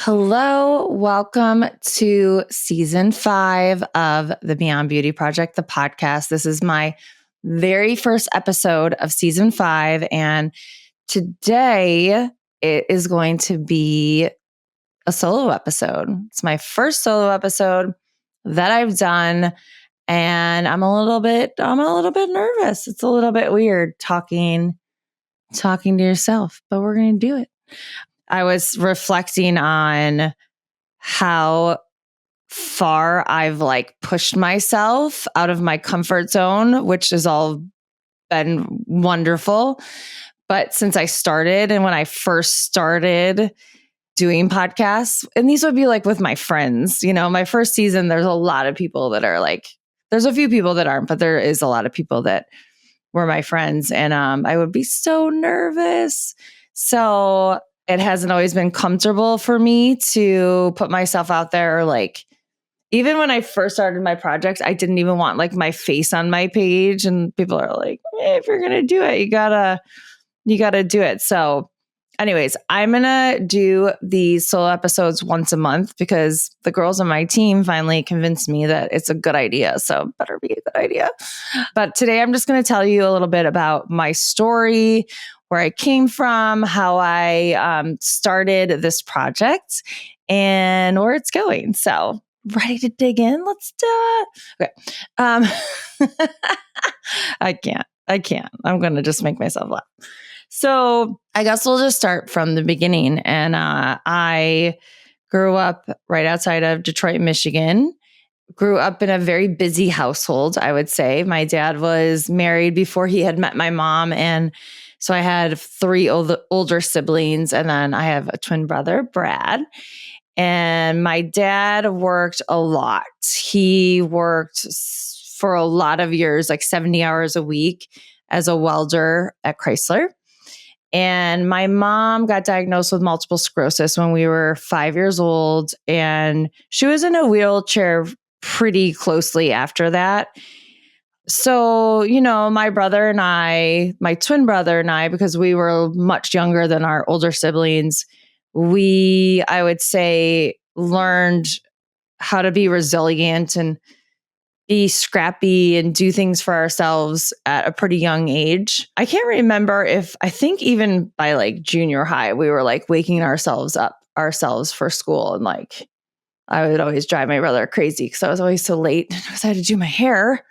Hello, welcome to season 5 of the Beyond Beauty Project, the podcast. This is my very first episode of season 5, and today it is going to be a solo episode. It's my first solo episode that I've done, and I'm a little bit nervous. It's a little bit weird talking to yourself, but we're going to do it. I was reflecting on how far I've pushed myself out of my comfort zone, which has all been wonderful. But since I started and when I first started doing podcasts, and these would be with my friends, my first season, there's a lot of people that are there's a few people that aren't, but there is a lot of people that were my friends. And I would be so nervous. So it hasn't always been comfortable for me to put myself out there. Even when I first started my project, I didn't even want my face on my page. And people are like, if you're going to do it, you gotta do it. So anyways, I'm going to do these solo episodes once a month because the girls on my team finally convinced me that it's a good idea. So better be a good idea. But today I'm just going to tell you a little bit about my story, where I came from, how I started this project, and where it's going. So ready to dig in? Let's do it. Okay. I can't. I'm going to just make myself laugh. So I guess we'll just start from the beginning. And I grew up right outside of Detroit, Michigan. Grew up in a very busy household, I would say. My dad was married before he had met my mom. And so I had 3 older siblings. And then I have a twin brother, Brad. And my dad worked a lot. He worked for a lot of years, 70 hours a week as a welder at Chrysler. And my mom got diagnosed with multiple sclerosis when we were 5 years old. And she was in a wheelchair pretty closely after that. So, my brother and I, my twin brother and I, because we were much younger than our older siblings, I would say, learned how to be resilient and be scrappy and do things for ourselves at a pretty young age. I can't remember I think even by junior high, we were waking ourselves for school. And I would always drive my brother crazy because I was always so late because I had to do my hair.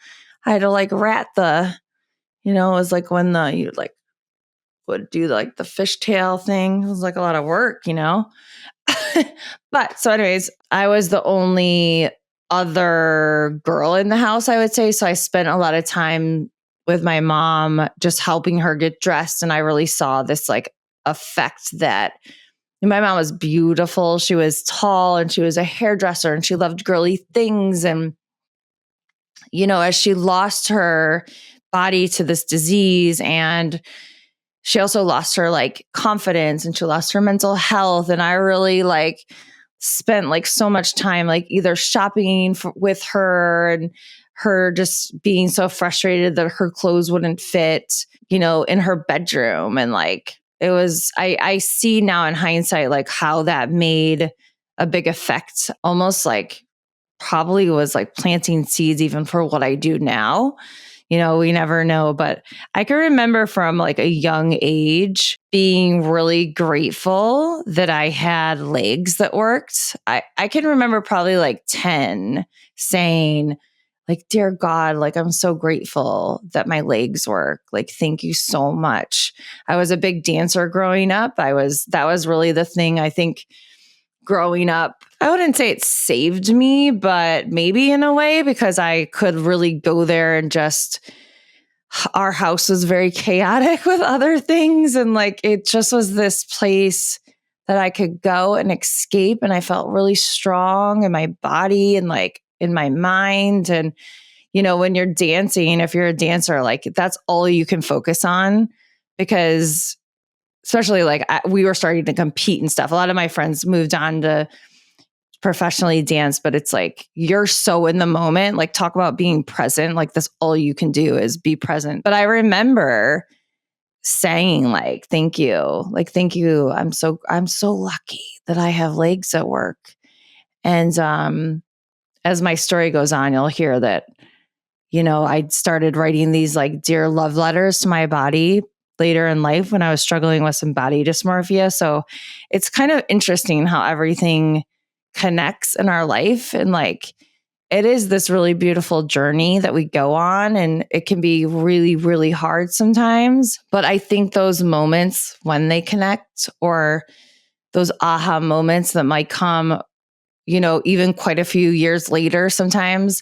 I had to rat it was when you would do the fishtail thing. It was a lot of work, But so anyways, I was the only other girl in the house, I would say. So I spent a lot of time with my mom, just helping her get dressed. And I really saw this effect that my mom was beautiful. She was tall and she was a hairdresser and she loved girly things. And, as she lost her body to this disease, and she also lost her confidence and she lost her mental health. And I really spent so much time either shopping with her and her just being so frustrated that her clothes wouldn't fit, in her bedroom. And it was, I see now in hindsight, how that made a big effect, almost probably was planting seeds even for what I do now. We never know, but I can remember from a young age being really grateful that I had legs that worked. I can remember probably 10 saying dear God, I'm so grateful that my legs work. Thank you so much. I was a big dancer growing up. That was really the thing. I think growing up, I wouldn't say it saved me, but maybe in a way, because I could really go there and our house was very chaotic with other things. And it just was this place that I could go and escape. And I felt really strong in my body and in my mind. And, when you're dancing, if you're a dancer, that's all you can focus on, because especially we were starting to compete and stuff. A lot of my friends moved on to professionally dance, but it's you're so in the moment. Talk about being present. That's all you can do is be present. But I remember saying like, thank you. Like, thank you. I'm so lucky that I have legs that work. And as my story goes on, you'll hear that, I started writing these like dear love letters to my body later in life when I was struggling with some body dysmorphia. So it's kind of interesting how everything connects in our life. And like, it is this really beautiful journey that we go on, and it can be really, really hard sometimes. But I think those moments when they connect, or those aha moments that might come, even quite a few years later, sometimes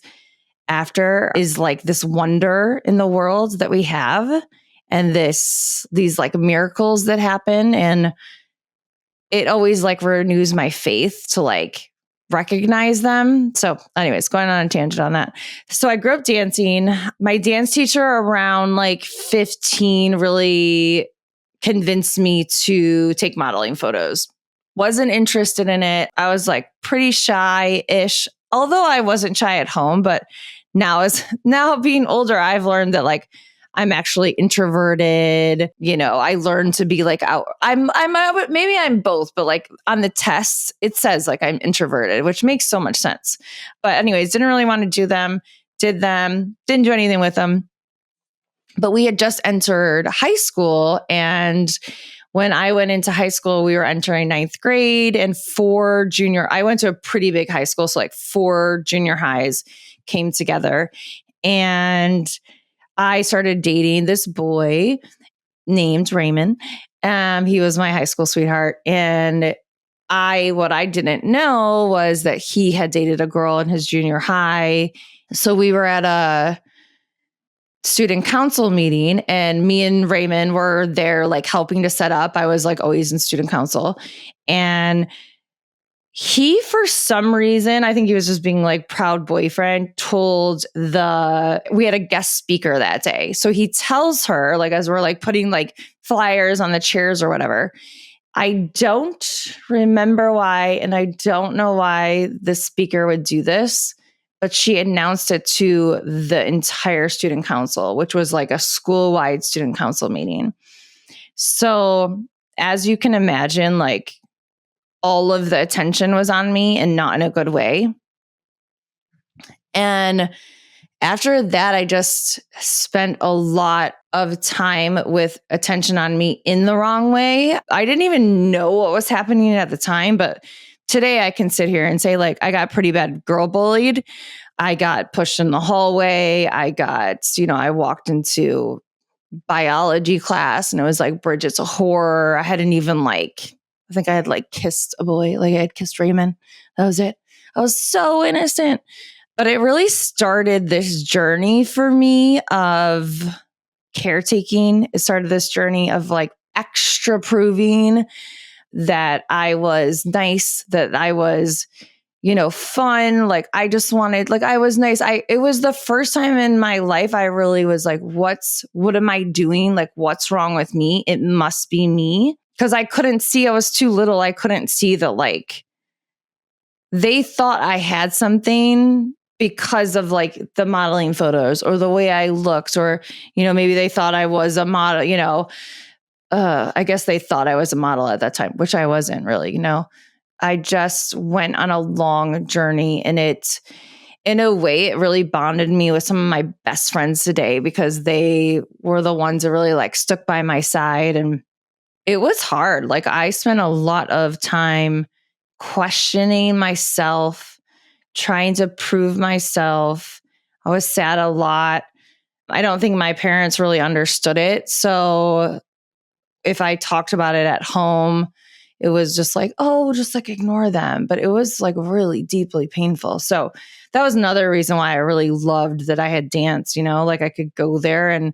after, is like this wonder in the world that we have, and these like miracles that happen. And it always like renews my faith to like recognize them. So anyways, going on a tangent on that. So I grew up dancing. My dance teacher around like 15 really convinced me to take modeling photos. Wasn't interested in it. I was like pretty shy-ish, although I wasn't shy at home. But now being older, I've learned that like I'm actually introverted. I learned to be like out. Maybe I'm both, but like on the tests, it says like I'm introverted, which makes so much sense. But anyways, didn't really want to do them, did them, didn't do anything with them. But we had just entered high school, and when I went into high school, we were entering ninth grade, and I went to a pretty big high school. So like 4 junior highs came together, and I started dating this boy named Raymond. He was my high school sweetheart. And what I didn't know was that he had dated a girl in his junior high. So we were at a student council meeting, and me and Raymond were there like helping to set up. I was like always in student council, and he, for some reason, I think he was just being like proud boyfriend, we had a guest speaker that day. So he tells her, like, as we're like putting like flyers on the chairs or whatever, I don't remember why, and I don't know why the speaker would do this, but she announced it to the entire student council, which was like a school-wide student council meeting. So as you can imagine, like all of the attention was on me, and not in a good way. And after that, I just spent a lot of time with attention on me in the wrong way. I didn't even know what was happening at the time, but today I can sit here and say, like, I got pretty bad girl bullied. I got pushed in the hallway. I walked into biology class, and it was like, Bridgett's a whore. I think I had like kissed a boy, like I had kissed Raymond. That was it. I was so innocent. But it really started this journey for me of caretaking. It started this journey of like extra proving that I was nice, that I was, fun. Like I just wanted, like I was nice. It was the first time in my life I really was like, what am I doing? Like, what's wrong with me? It must be me. Because I couldn't see, I was too little. I couldn't see that like they thought I had something because of like the modeling photos or the way I looked, or, maybe they thought I was a model, I guess they thought I was a model at that time, which I wasn't really, I just went on a long journey, and in a way, it really bonded me with some of my best friends today, because they were the ones that really like stuck by my side. And it was hard. Like I spent a lot of time questioning myself, trying to prove myself. I was sad a lot. I don't think my parents really understood it. So if I talked about it at home, it was just like, oh, just like ignore them. But it was like really deeply painful. So that was another reason why I really loved that I had dance, like I could go there. And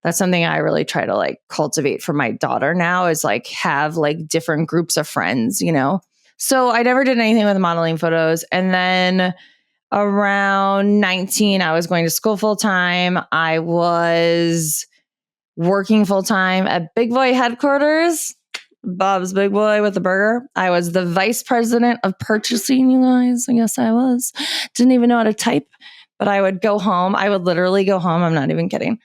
that's something I really try to like cultivate for my daughter now, is like have like different groups of friends, So I never did anything with modeling photos. And then around 19, I was going to school full time. I was working full time at Big Boy headquarters, Bob's Big Boy with the burger. I was the vice president of purchasing, you guys. I guess I was. Didn't even know how to type, but I would go home. I would literally go home. I'm not even kidding.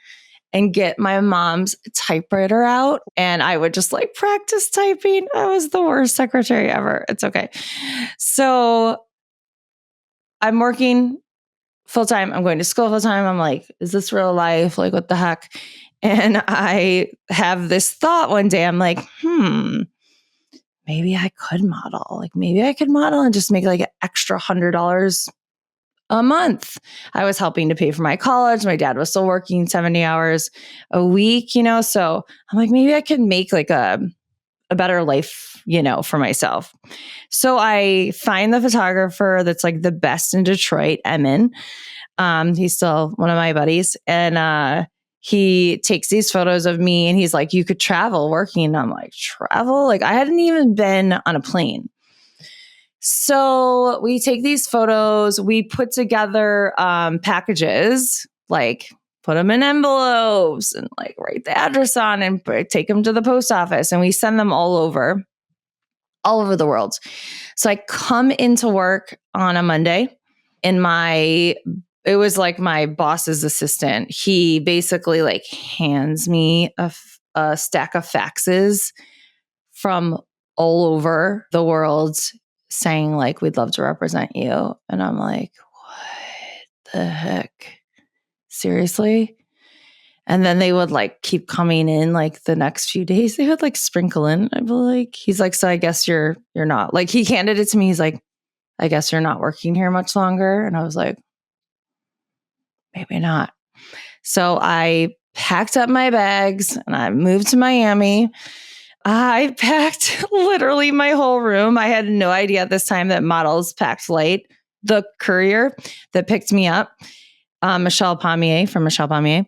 and get my mom's typewriter out. And I would just like practice typing. I was the worst secretary ever. It's okay. So I'm working full time. I'm going to school full time. I'm like, is this real life? Like, what the heck? And I have this thought one day. I'm like, maybe I could model. Like, maybe I could model and just make like an extra $100 a month. I was helping to pay for my college. My dad was still working 70 hours a week, so I'm like, maybe I could make like a better life, for myself. So I find the photographer that's like the best in Detroit, Emin. He's still one of my buddies. And he takes these photos of me and he's like, you could travel working. And I'm like, travel? Like I hadn't even been on a plane. So we take these photos, we put together packages, like put them in envelopes and like write the address on and take them to the post office. And we send them all over the world. So I come into work on a Monday and it was like my boss's assistant. He basically like hands me a stack of faxes from all over the world saying like, we'd love to represent you. And I'm like, what the heck? Seriously? And then they would like keep coming in like the next few days. They would like sprinkle in. I'd be like, he's like, so I guess you're not. Like he handed it to me. He's like, I guess you're not working here much longer. And I was like, maybe not. So I packed up my bags and I moved to Miami. I packed literally my whole room. I had no idea at this time that models packed light. The courier that picked me up, Michel Pommier from Michel Pommier,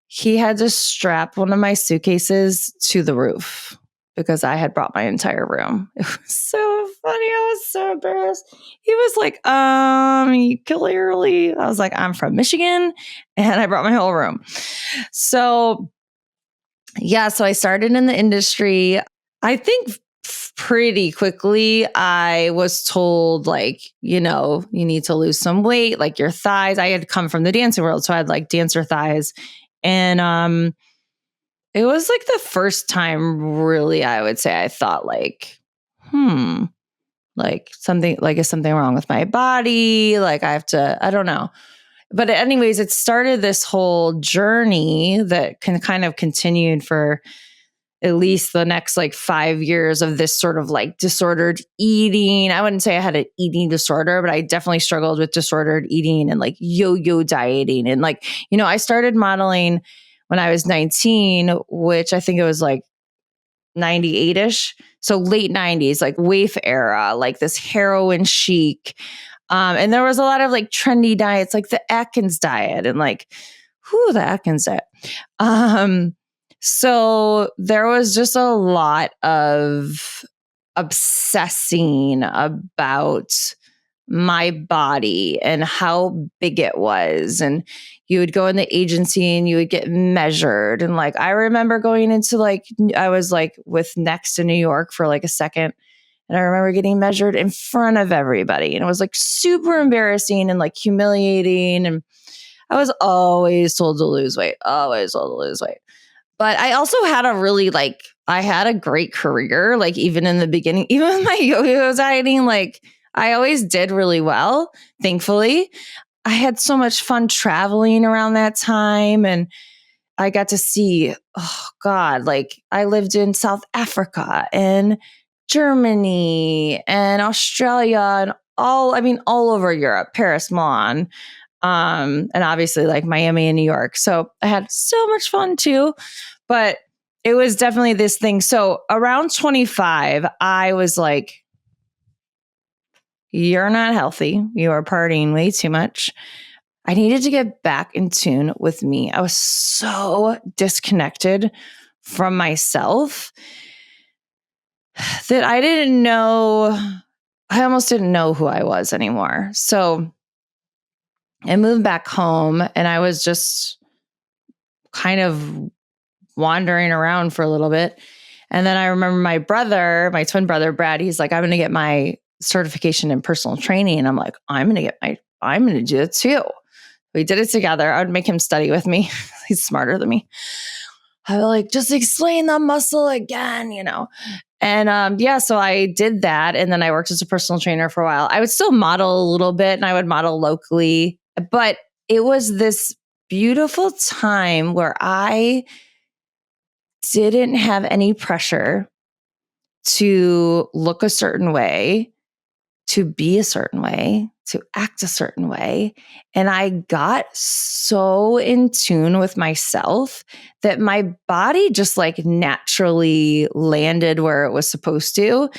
he had to strap one of my suitcases to the roof because I had brought my entire room. It was so funny. I was so embarrassed. He was like, you clearly, I was like, I'm from Michigan and I brought my whole room. So yeah, so I started in the industry. I think pretty quickly I was told like, you need to lose some weight, like your thighs. I had come from the dancing world, so I had like dancer thighs. And it was like the first time really I would say I thought like, like something like is something wrong with my body? Like I don't know. But anyways, it started this whole journey that kind of continued for at least the next like 5 years of this sort of like disordered eating. I wouldn't say I had an eating disorder, but I definitely struggled with disordered eating and like yo-yo dieting. And like, I started modeling when I was 19, which I think it was like 98-ish. So late 90s, like Waif era, like this heroin chic. And there was a lot of like trendy diets, like the Atkins diet and like, the Atkins diet. So there was just a lot of obsessing about my body and how big it was. And you would go in the agency and you would get measured. And like, I remember going into like, I was like with Next in New York for like a second. And I remember getting measured in front of everybody. And it was like super embarrassing and like humiliating. And I was always told to lose weight, always told to lose weight. But I also had I had a great career. Like even in the beginning, even with my yo-yo dieting, like I always did really well, thankfully. I had so much fun traveling around that time. And I got to see, like I lived in South Africa and Germany and Australia and all over Europe, Paris, Milan, and obviously like Miami and New York. So I had so much fun too, but it was definitely this thing. So around 25, I was like, you're not healthy. You are partying way too much. I needed to get back in tune with me. I was so disconnected from myself that I almost didn't know who I was anymore. So I moved back home and I was just kind of wandering around for a little bit. And then I remember my twin brother, Brad, he's like, I'm going to get my certification in personal training. And I'm like, I'm going to do it too. We did it together. I would make him study with me. He's smarter than me. I would like, just explain the muscle again, And so I did that. And then I worked as a personal trainer for a while. I would still model a little bit and I would model locally, but it was this beautiful time where I didn't have any pressure to look a certain way, to be a certain way, to act a certain way. And I got so in tune with myself that my body just like naturally landed where it was supposed to.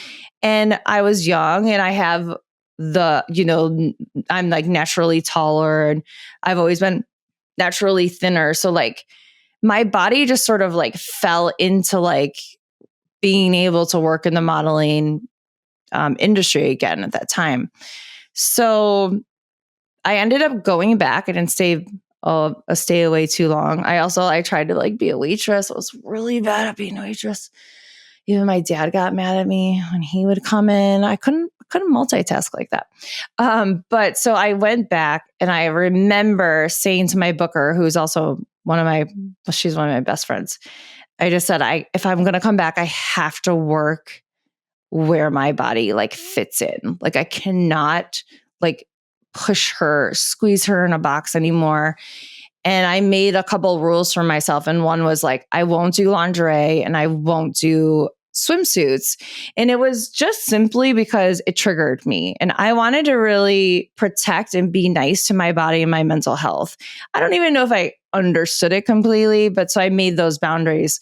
And I was young and I have I'm like naturally taller and I've always been naturally thinner. So like my body just sort of like fell into like being able to work in the modeling industry again at that time. So I ended up going back. I didn't stay away too long. I tried to like be a waitress. I was really bad at being a waitress. Even my dad got mad at me when he would come in. I couldn't multitask like that. But so I went back and I remember saying to my booker, who's also she's one of my best friends. I just said, if I'm going to come back, I have to work where my body like fits in. Like I cannot like squeeze her in a box anymore. And I made a couple rules for myself. And one was like, I won't do lingerie and I won't do swimsuits. And it was just simply because it triggered me. And I wanted to really protect and be nice to my body and my mental health. I don't even know if I understood it completely, but so I made those boundaries.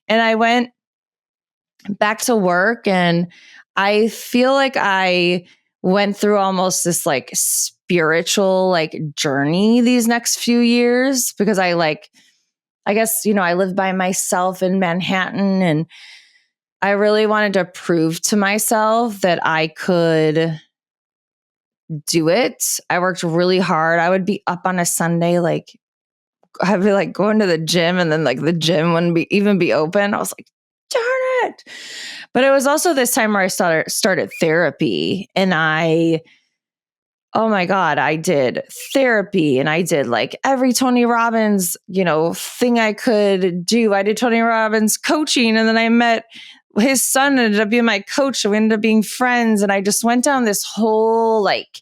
And I went back to work and I feel like I went through almost this like spiritual like journey these next few years because I guess, I lived by myself in Manhattan and I really wanted to prove to myself that I could do it. I worked really hard. I would be up on a Sunday, like I'd be like going to the gym and then like the gym wouldn't even be open. I was like, darn it. But it was also this time where I started therapy and oh my God, I did therapy and I did like every Tony Robbins, thing I could do. I did Tony Robbins coaching and then I met his son, ended up being my coach. So we ended up being friends. And I just went down this whole like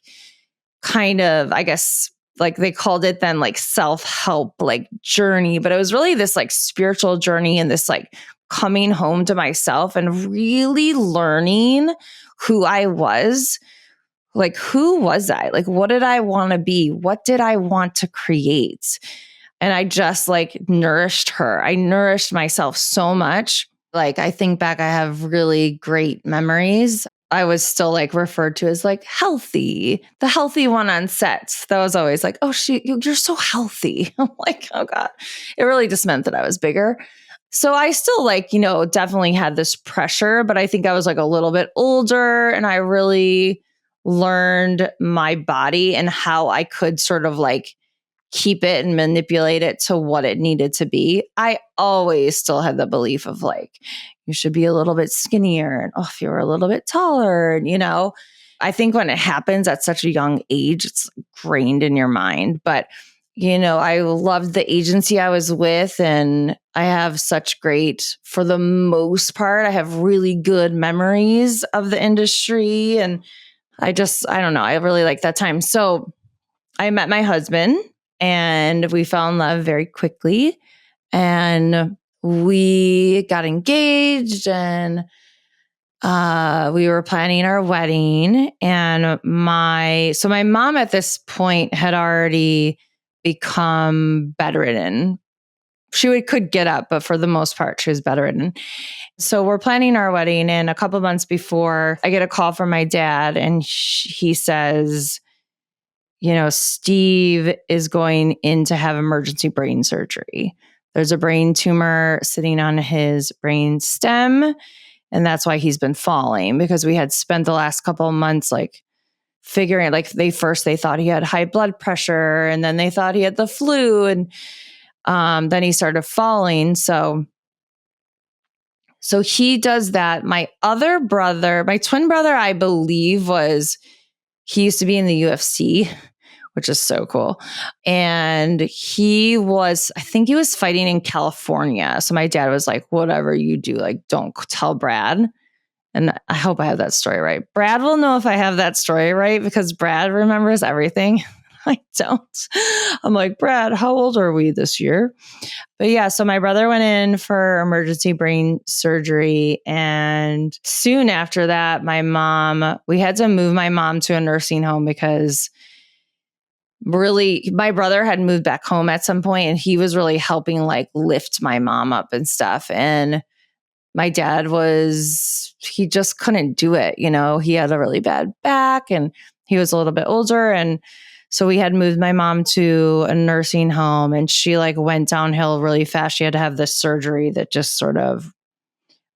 kind of, I guess, like they called it then like self-help like journey, but it was really this like spiritual journey and this like coming home to myself and really learning who I was. Like, who was I? Like, what did I want to be? What did I want to create? And I just like nourished her. I nourished myself so much. Like, I think back, I have really great memories. I was still like referred to as like healthy, the healthy one on set. That was always like, oh, you're so healthy. I'm like, oh God. It really just meant that I was bigger. So I still like, definitely had this pressure, but I think I was like a little bit older and I really learned my body and how I could sort of like keep it and manipulate it to what it needed to be. I always still had the belief of like, you should be a little bit skinnier and if you were a little bit taller, and I think when it happens at such a young age, it's ingrained in your mind. But I loved the agency I was with and I have for the most part, I have really good memories of the industry. And I don't know, I really like that time. So I met my husband and we fell in love very quickly and we got engaged and we were planning our wedding and my mom at this point had already become bedridden. She could get up, but for the most part, she was bedridden. So we're planning our wedding and a couple months before I get a call from my dad and he says, Steve is going in to have emergency brain surgery. There's a brain tumor sitting on his brain stem. And that's why he's been falling because we had spent the last couple of months like figuring like they thought he had high blood pressure and then they thought he had the flu and then he started falling. So he does that. My other brother, my twin brother, I believe he used to be in the UFC, which is so cool. And I think he was fighting in California. So my dad was like, whatever you do, like, don't tell Brad. And I hope I have that story right. Brad will know if I have that story right because Brad remembers everything. I don't. I'm like, Brad, how old are we this year? But yeah, so my brother went in for emergency brain surgery. And soon after that, we had to move my mom to a nursing home because really my brother had moved back home at some point and he was really helping like lift my mom up and stuff. And my dad he just couldn't do it. He had a really bad back and he was a little bit older. And so we had moved my mom to a nursing home and she like went downhill really fast. She had to have this surgery that just sort of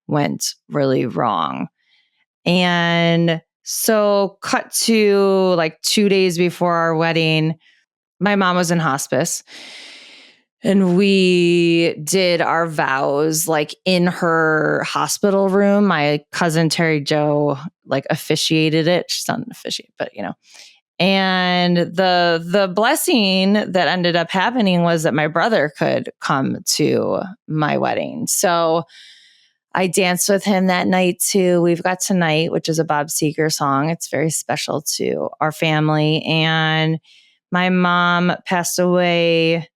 went really wrong. And so cut to like 2 days before our wedding, my mom was in hospice. And we did our vows like in her hospital room. My cousin Terry Jo like officiated it. She's not an officiate, but And the blessing that ended up happening was that my brother could come to my wedding. So I danced with him that night too. We've Got Tonight, which is a Bob Seger song. It's very special to our family. And my mom passed away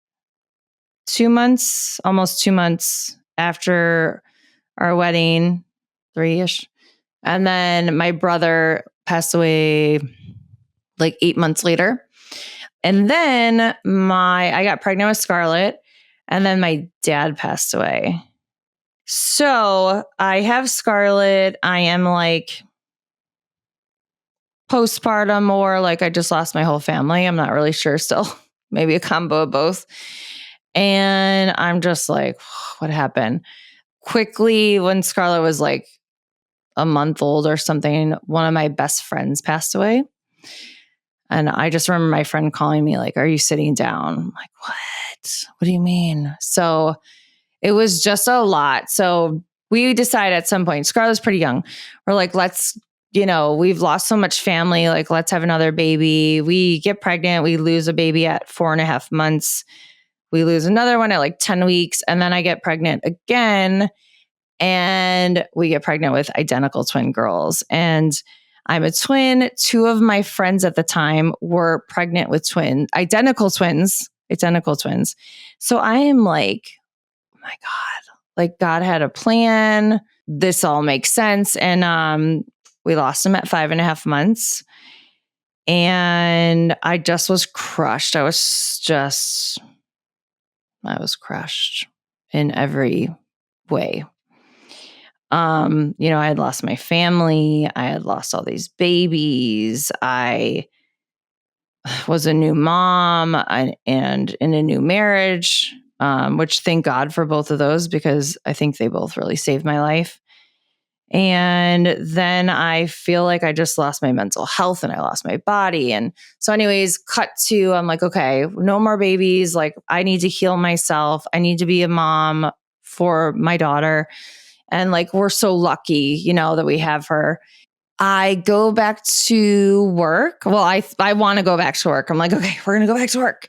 2 months, almost 2 months after our wedding, 3-ish. And then my brother passed away like 8 months later. And then I got pregnant with Scarlett, and then my dad passed away. So I have Scarlett. I am like postpartum, or like I just lost my whole family. I'm not really sure still. Maybe a combo of both. And I'm just like, what happened? Quickly, when Scarlett was like a month old or something, one of my best friends passed away. And I just remember my friend calling me like, are you sitting down? I'm like, what? What do you mean? So it was just a lot. So we decided at some point, Scarlett's pretty young. We're like, we've lost so much family. Like, let's have another baby. We get pregnant. We lose a baby at 4.5 months. We lose another one at like 10 weeks. And then I get pregnant again. And we get pregnant with identical twin girls. And I'm a twin. 2 of my friends at the time were pregnant with identical twins. So I am like, oh my God, like God had a plan. This all makes sense. And we lost him at 5.5 months. And I just was crushed. I was crushed in every way. I had lost my family. I had lost all these babies. I was a new mom and in a new marriage, which thank God for both of those because I think they both really saved my life. And then I feel like I just lost my mental health and I lost my body. And so anyways, I'm like, okay, no more babies. Like I need to heal myself. I need to be a mom for my daughter. And like, we're so lucky, that we have her. I go back to work. Well, I want to go back to work. I'm like, okay, we're going to go back to work.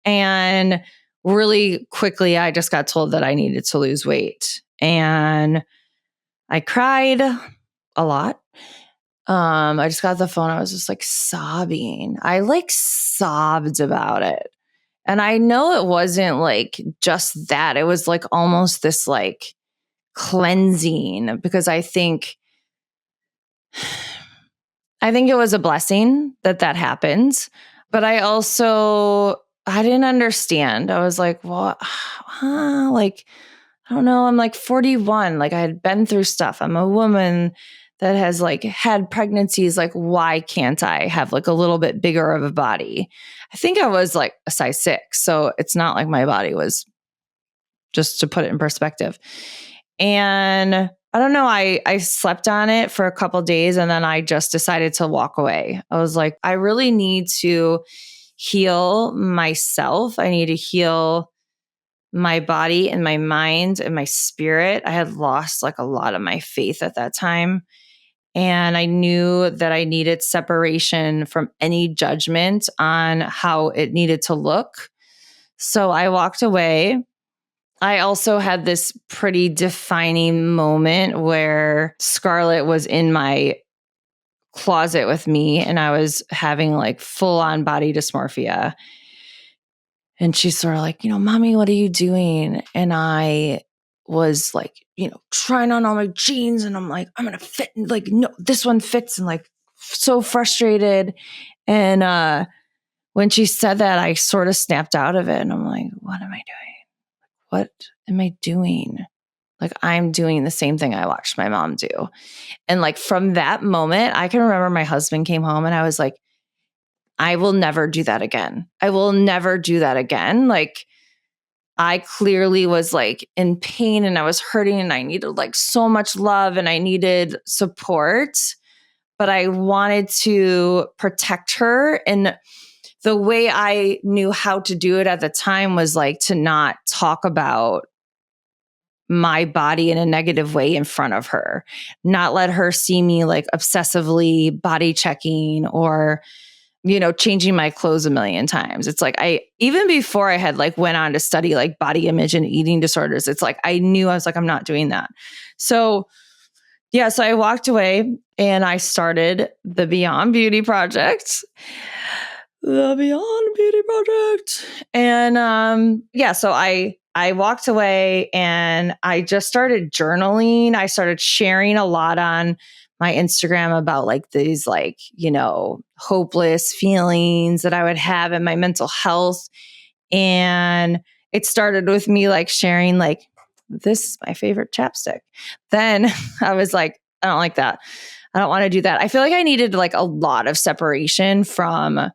And really quickly, I just got told that I needed to lose weight. And I cried a lot. I just got the phone. I was just like sobbing. I like sobbed about it. And I know it wasn't like just that. It was like almost this like cleansing because I think it was a blessing that happened. But I didn't understand. I was like, well, like, I don't know. I'm like 41. Like I had been through stuff. I'm a woman that has like had pregnancies. Like, why can't I have like a little bit bigger of a body? I think I was like a size 6. So it's not like my body was, just to put it in perspective. And I don't know. I slept on it for a couple of days and then I just decided to walk away. I was like, I really need to heal myself. I need to heal my body and my mind and my spirit. I had lost like a lot of my faith at that time. And I knew that I needed separation from any judgment on how it needed to look. So I walked away. I also had this pretty defining moment where Scarlett was in my closet with me and I was having like full on body dysmorphia. And she's sort of like, Mommy, what are you doing? And I was like, trying on all my jeans and I'm like, I'm going to fit. Like, no, this one fits, and like so frustrated. And when she said that, I sort of snapped out of it and I'm like, what am I doing? What am I doing? Like, I'm doing the same thing I watched my mom do. And like from that moment, I can remember my husband came home and I was like, I will never do that again. I will never do that again. Like, I clearly was like in pain and I was hurting and I needed like so much love and I needed support, but I wanted to protect her. And the way I knew how to do it at the time was like to not talk about my body in a negative way in front of her, not let her see me like obsessively body checking or changing my clothes a million times. It's like even before I had like went on to study like body image and eating disorders, it's like I knew I was like, I'm not doing that. So yeah, so I walked away and I started the Beyond Beauty Project. The Beyond Beauty Project. And so I walked away and I just started journaling. I started sharing a lot on my Instagram about like these like, hopeless feelings that I would have in my mental health. And it started with me like sharing like, this is my favorite chapstick. Then I was like, I don't like that. I don't want to do that. I feel like I needed like a lot of separation from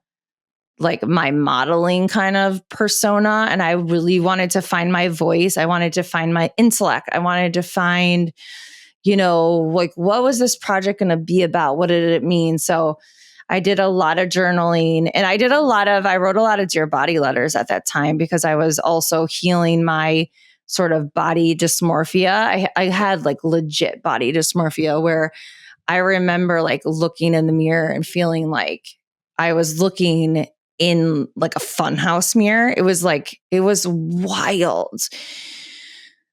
like my modeling kind of persona. And I really wanted to find my voice. I wanted to find my intellect. I wanted to find, like what was this project going to be about? What did it mean? So I did a lot of journaling and I wrote a lot of Dear Body letters at that time because I was also healing my sort of body dysmorphia. I had like legit body dysmorphia where I remember like looking in the mirror and feeling like I was looking in like a funhouse mirror. It was wild.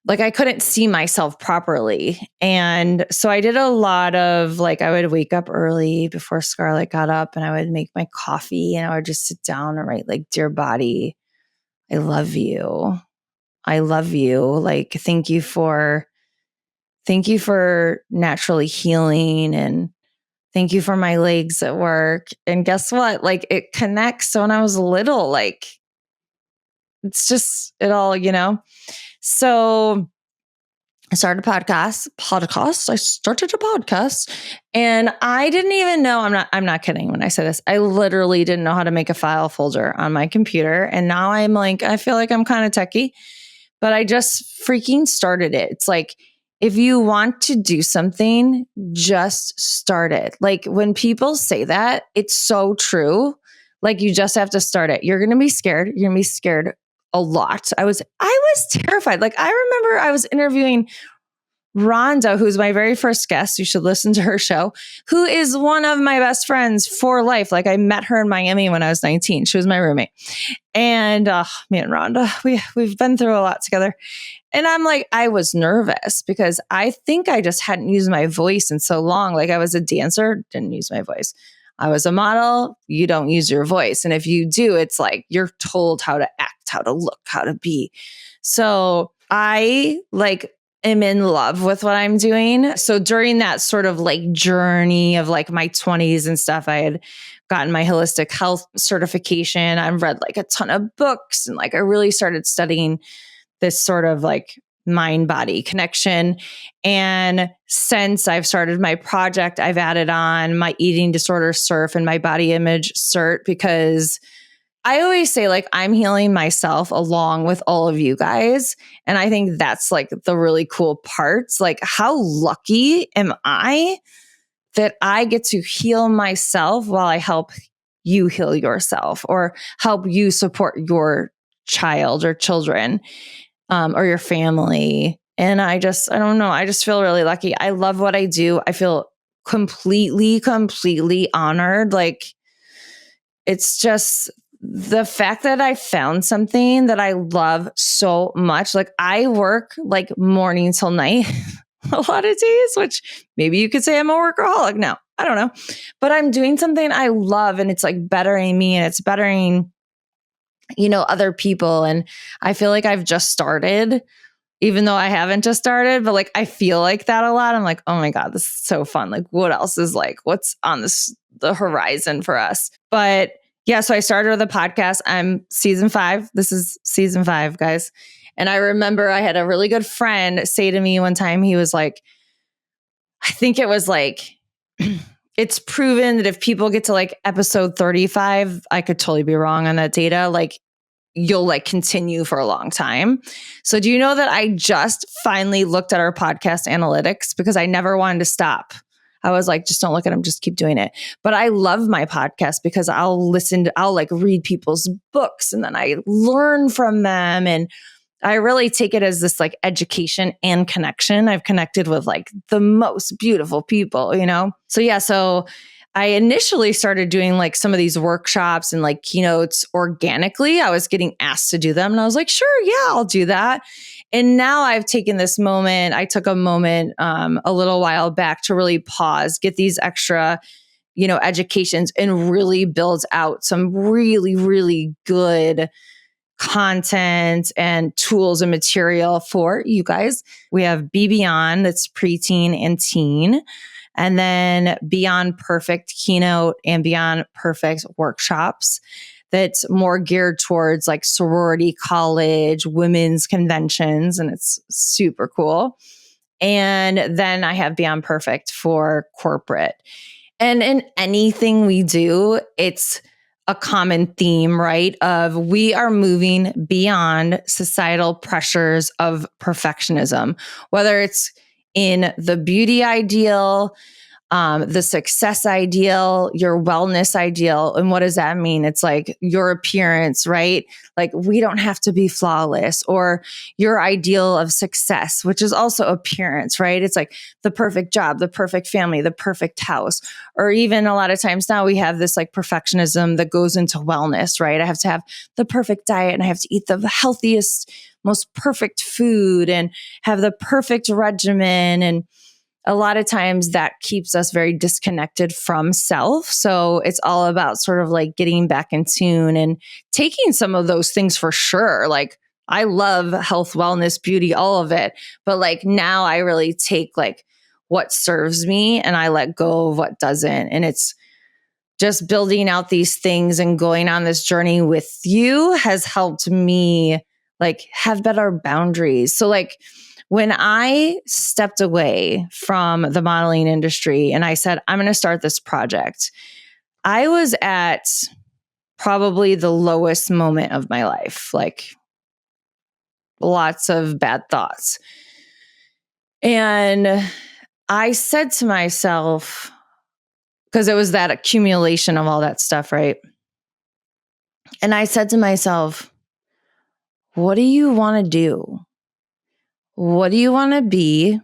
Like I couldn't see myself properly. And so I did a lot of like, I would wake up early before Scarlett got up and I would make my coffee and I would just sit down and write like, Dear Body, I love you. I love you. Like, thank you for naturally healing and thank you for my legs at work. And guess what? Like it connects. So when I was little, like it's just it all, So I started a podcast. I started a podcast and I didn't even know, I'm not kidding when I say this. I literally didn't know how to make a file folder on my computer. And now I'm like, I feel like I'm kind of techie, but I just freaking started it. It's like, if you want to do something, just start it. Like when people say that, it's so true. Like you just have to start it. You're going to be scared. You're going to be scared a lot. I was terrified. Like I remember I was interviewing Rhonda, who's my very first guest. You should listen to her show, who is one of my best friends for life. Like I met her in Miami when I was 19. She was my roommate. And me and Rhonda, we've been through a lot together. And I'm like, I was nervous because I think I just hadn't used my voice in so long. Like I was a dancer, didn't use my voice. I was a model, you don't use your voice. And if you do, it's like you're told how to act, how to look, how to be. So I am in love with what I'm doing. So during that sort of like journey of like my 20s and stuff, I had gotten my holistic health certification. I've read like a ton of books and like I really started studying this sort of like mind body connection. And since I've started my project, I've added on my eating disorder cert and my body image cert because I always say like I'm healing myself along with all of you guys. And I think that's like the really cool parts. Like how lucky am I that I get to heal myself while I help you heal yourself or help you support your child or children or your family. And I don't know. I just feel really lucky. I love what I do. I feel completely honored. Like, it's just the fact that I found something that I love so much. Like, I work like morning till night a lot of days, which maybe you could say I'm a workaholic now. I don't know. But I'm doing something I love, and it's like bettering me, and it's bettering, other people. And I feel like I've just started, even though I haven't just started, but like I feel like that a lot. I'm like, oh my God, this is so fun. Like, what else is like, what's on the horizon for us? But yeah, so I started with a podcast. I'm season 5. This is season 5, guys. And I remember I had a really good friend say to me one time, he was like, I think it was like, it's proven that if people get to like episode 35, I could totally be wrong on that data, like you'll like continue for a long time. So do you know that I just finally looked at our podcast analytics because I never wanted to stop. I was like, just don't look at them, just keep doing it. But I love my podcast because I'll like read people's books, and then I learn from them. And I really take it as this like education and connection. I've connected with like the most beautiful people. So yeah, so I initially started doing like some of these workshops and like keynotes organically. I was getting asked to do them, and I was like, sure, yeah, I'll do that. And now I've taken this moment. I took a moment a little while back to really pause, get these extra, educations, and really build out some really, really good content and tools and material for you guys. We have Be Beyond, that's preteen and teen. And then Beyond Perfect keynote and Beyond Perfect workshops that's more geared towards like sorority college, women's conventions, and it's super cool. And then I have Beyond Perfect for corporate. And in anything we do, it's a common theme, right? Of we are moving beyond societal pressures of perfectionism, whether it's in the beauty ideal, the success ideal, your wellness ideal. And what does that mean? It's like your appearance, right? Like we don't have to be flawless, or your ideal of success, which is also appearance, right? It's like the perfect job, the perfect family, the perfect house, or even a lot of times now we have this like perfectionism that goes into wellness, right? I have to have the perfect diet, and I have to eat the healthiest, most perfect food, and have the perfect regimen. And a lot of times that keeps us very disconnected from self. So it's all about sort of like getting back in tune and taking some of those things for sure. Like I love health, wellness, beauty, all of it. But like now I really take like what serves me and I let go of what doesn't. And it's just building out these things and going on this journey with you has helped me like have better boundaries. So like when I stepped away from the modeling industry and I said, I'm going to start this project, I was at probably the lowest moment of my life, like lots of bad thoughts. And I said to myself, because it was that accumulation of all that stuff, right? And I said to myself, what do you want to do? What do you want to be?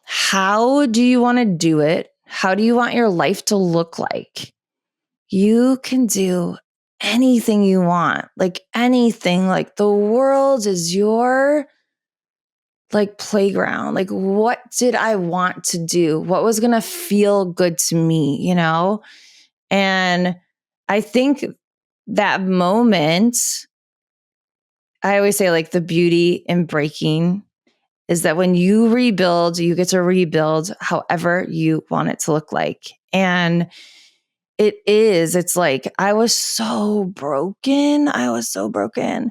How do you want to do it? How do you want your life to look like? You can do anything you want, like anything, like the world is your like playground. Like, what did I want to do? What was going to feel good to me? And I think that moment, I always say like the beauty in breaking is that when you rebuild, you get to rebuild however you want it to look like. And it's like, I was so broken. I was so broken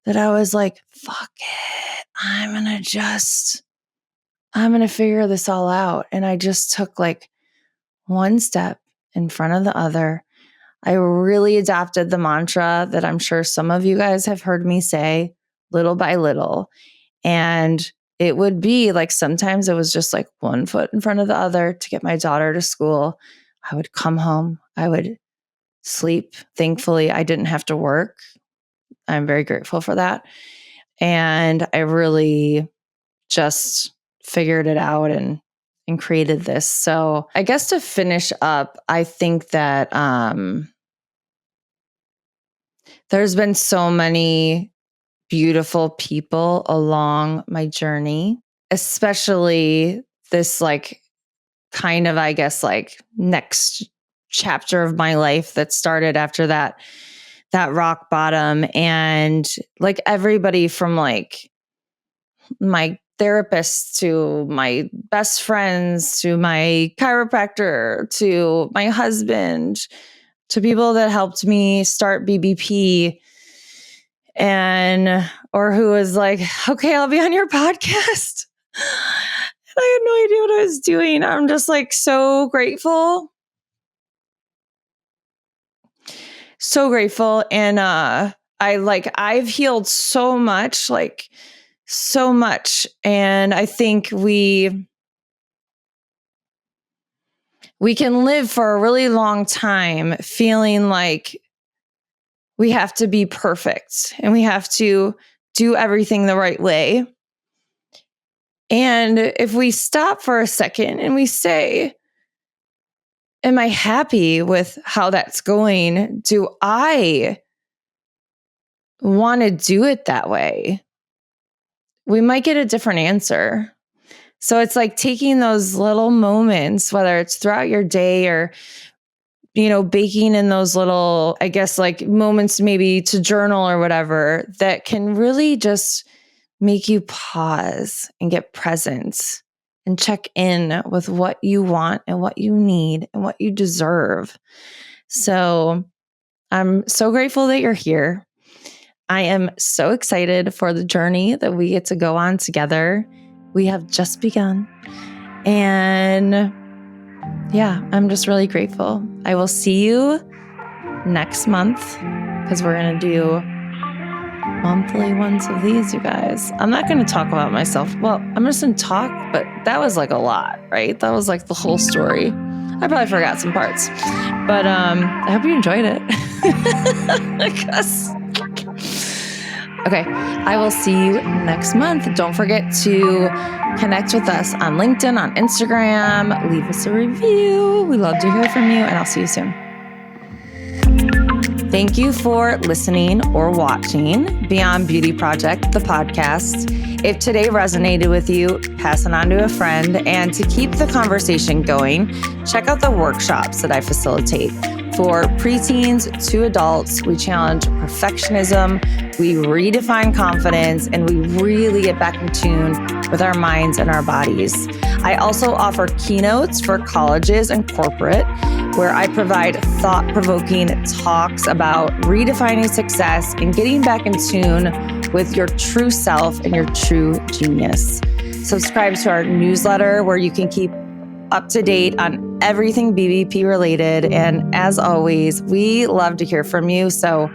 that I was like, fuck it. I'm going to figure this all out. And I just took like one step in front of the other. I really adopted the mantra that I'm sure some of you guys have heard me say, little by little. And it would be like, sometimes it was just like one foot in front of the other to get my daughter to school. I would come home. I would sleep. Thankfully, I didn't have to work. I'm very grateful for that. And I really just figured it out. And and created this. So I guess to finish up, I think that there's been so many beautiful people along my journey, especially this like kind of, I guess, like next chapter of my life that started after that rock bottom. And like everybody from like my therapist to my best friends to my chiropractor to my husband to people that helped me start BBP and or who was like, okay, I'll be on your podcast. And I had no idea what I was doing. I'm just like so grateful. So grateful. And I've healed so much, like so much. And I think we can live for a really long time feeling like we have to be perfect and we have to do everything the right way. And if we stop for a second and we say, am I happy with how that's going? Do I want to do it that way? We might get a different answer. So it's like taking those little moments, whether it's throughout your day or, baking in those little, I guess, like moments maybe to journal or whatever, that can really just make you pause and get present and check in with what you want and what you need and what you deserve. So I'm so grateful that you're here. I am so excited for the journey that we get to go on together. We have just begun. And yeah, I'm just really grateful. I will see you next month because we're going to do monthly ones of these, you guys. I'm not going to talk about myself. Well, I'm just going to talk, but that was like a lot, right? That was like the whole story. I probably forgot some parts, but I hope you enjoyed it. Okay, I will see you next month. Don't forget to connect with us on LinkedIn, on Instagram. Leave us a review. We love to hear from you, and I'll see you soon. Thank you for listening or watching Beyond Beauty Project, the podcast. If today resonated with you, pass it on to a friend. And to keep the conversation going, check out the workshops that I facilitate. For preteens to adults, we challenge perfectionism, we redefine confidence, and we really get back in tune with our minds and our bodies. I also offer keynotes for colleges and corporate, where I provide thought-provoking talks about redefining success and getting back in tune with your true self and your true genius. Subscribe to our newsletter where you can keep up to date on everything BBP related. And as always, we love to hear from you. So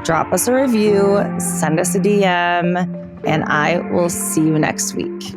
drop us a review, send us a DM, and I will see you next week.